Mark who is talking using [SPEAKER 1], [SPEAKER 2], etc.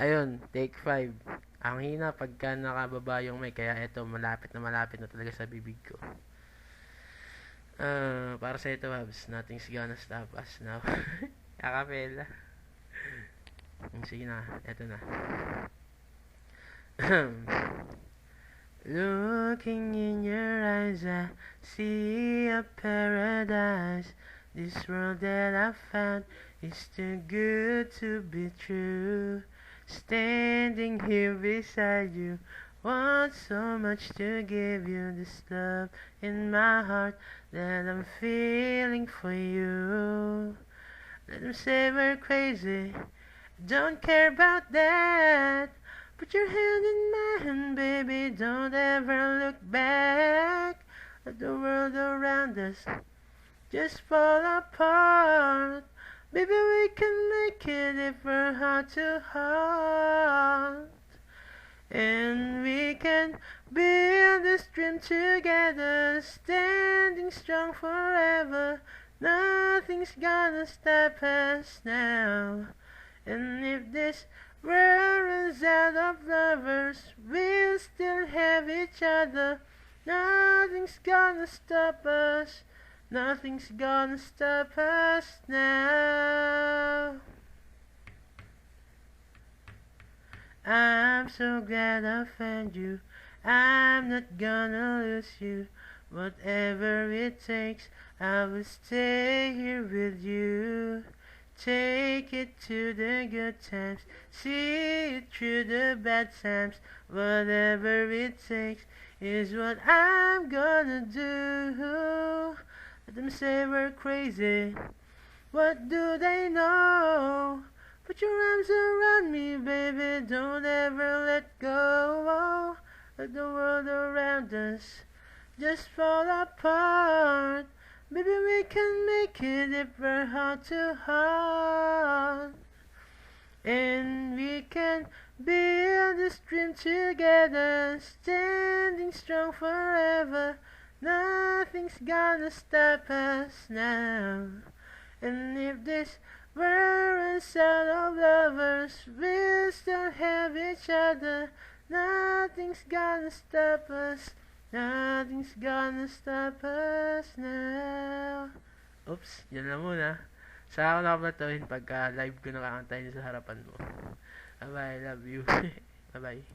[SPEAKER 1] Ayun, take 5. Ang hina pagka nakababa yung mic, kaya eto, malapit na talaga sa bibig ko. Para sa ito, Habs, nothing's gonna stop us now. Acapella. Sige na, eto na. Looking in your eyes, I see a paradise. This world that I found is too good to be true. Standing here beside you, want so much to give you this love in my heart that I'm feeling for you. Let them say we're crazy, don't care about that. Put your hand in my hand, baby, don't ever look back. Let the world around us just fall apart. Baby, we can make it if we're heart to heart. And we can build this dream together, standing strong forever. Nothing's gonna stop us now. And if this world runs out of lovers, we'll still have each other. Nothing's gonna stop us. Nothing's gonna stop us now. I'm so glad I found you. I'm not gonna lose you. Whatever it takes, I will stay here with you. Take it to the good times, see it through the bad times. Whatever it takes is what I'm gonna do. Let them say we're crazy, what do they know? Put your arms around me, baby, don't ever let go. Let the world around us just fall apart. Baby, we can make it if we're heart to heart. And we can build this dream together, standing strong forever. Nothing's gonna stop us now. And if this world runs out of lovers, we'll still have each other. Nothing's gonna stop us. Nothing's gonna stop us now. Oops, yun lang muna. Saka ako nakapatuhin pagka live ko nakakantayin sa harapan mo. Bye-bye, love you. Bye-bye.